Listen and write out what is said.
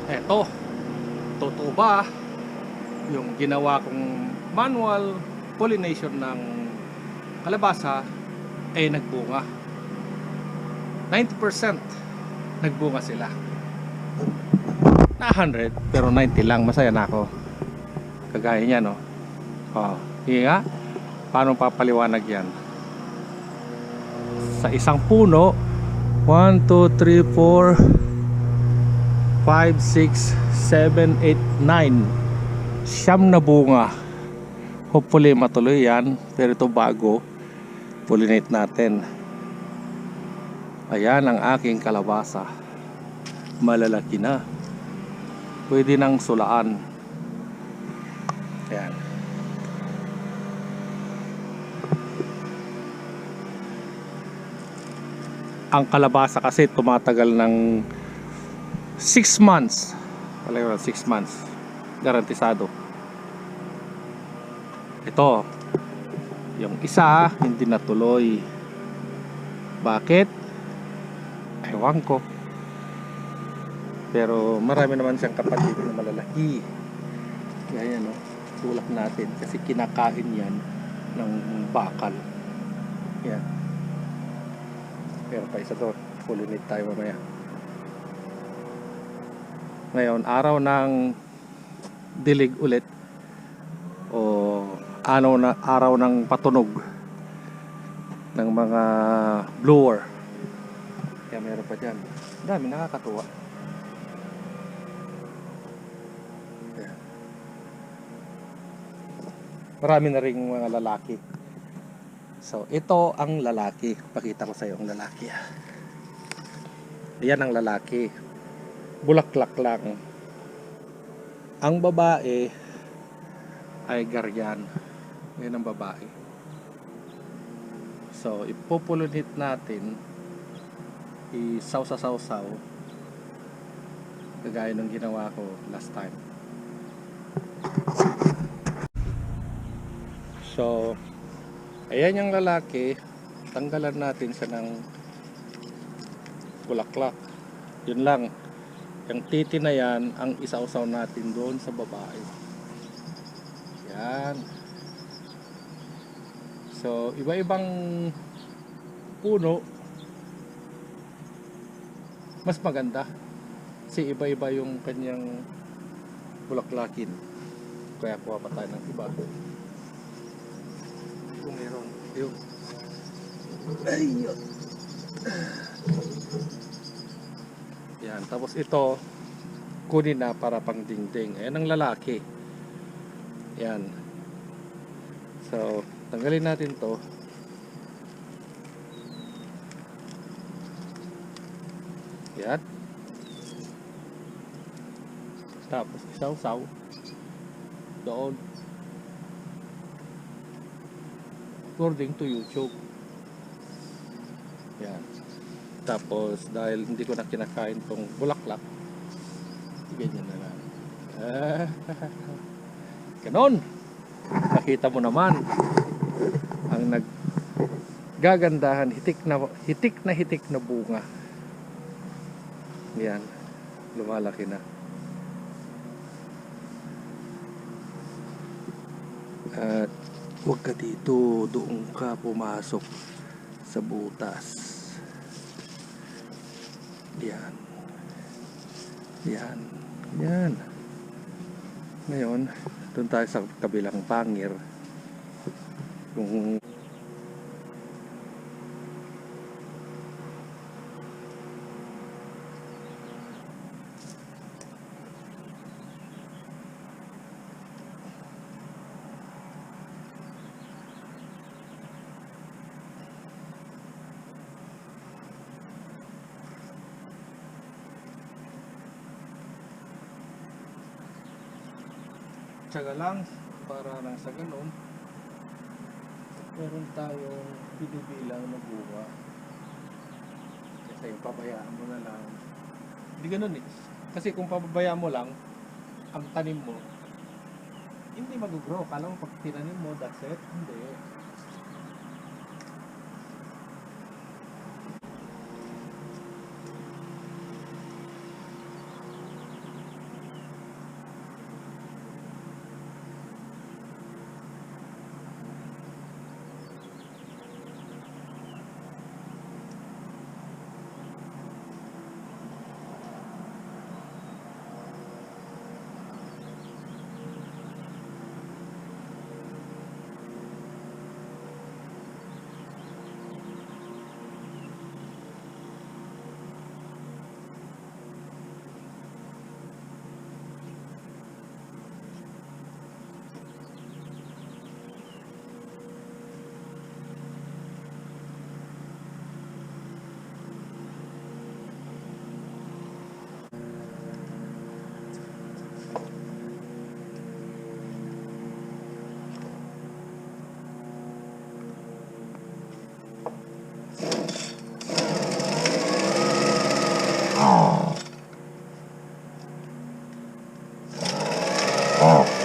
Eto, totoo ba yung ginawa kong manual pollination ng kalabasa ay nagbunga? 90% nagbunga sila. Na 100 pero 90 lang, masaya na ako. Kagaya niya, no? Oh, nga, paano papaliwanag yan? Sa isang puno, 1, 2, 3, 4, 5, 6, 7, 8, 9, siyam na bunga. Hopefully matuloy yan, pero ito bago, pollinate natin. Ayan ang aking kalabasa, malalaki na, pwede nang sulaan. Ayan. Ang kalabasa kasi tumatagal ng 6 months. Wala, 6 months garantisado. Ito, yung isa hindi natuloy. Bakit? Ewan ko. Pero marami naman siyang kapatid na malalaki. Kaya no, tulak natin kasi kinakain yan ng bakal. Yan. Pero pa isa doon, pollinate tayo mamaya. Ngayon, araw ng dilig ulit o araw ng patunog ng mga blower. Kaya meron pa dyan. Dami, nakakatuwa. Ayan. Marami na ring mga lalaki. So, ito ang lalaki. Pakita ko sa iyo ang lalaki. Ayan ang lalaki. Bulaklak lang. Ang babae ay garyan. Ayan ang babae. So, ipopulunit natin. Isaw-saw-saw. Kagaya ng ginawa ko last time. So, ayan yung lalaki. Tanggalan natin siya ng bulaklak. Yun lang. Yung titi na yan ang isawsaw natin doon sa babae. Yan. So, iba-ibang puno mas maganda. Kasi iba-iba yung kanyang bulaklakin. Kaya kuha pa tayo ng iba. Kung meron. Ayun. Ayun. Yan. Tapos ito, kunin na para pang dingding. Ayan ang lalaki. Yan. So, tanggalin natin to. Yan. Tapos isaw-saw doon. According to YouTube. Yan. Tapos dahil hindi ko na kinakain tong bulaklak, ganyan na lang. Ganon. Nakita mo naman ang naggagandahan, hitik na bunga. Yan, lumalaki na. At huwag ka dito, doon ka pumasok sa butas. Yan. Yan. Yan. Ngayon, doon tayo sa kabilang pangir. Kung tsaga lang para nang sa ganun meron tayong binibilang na bunga. Kasi pabayaan mo na lang, hindi ganun eh. Kasi kung pababayaan mo lang ang tanim mo, hindi mag-grow. Kala mo pag tinanim mo, that's it. Hindi. Ah.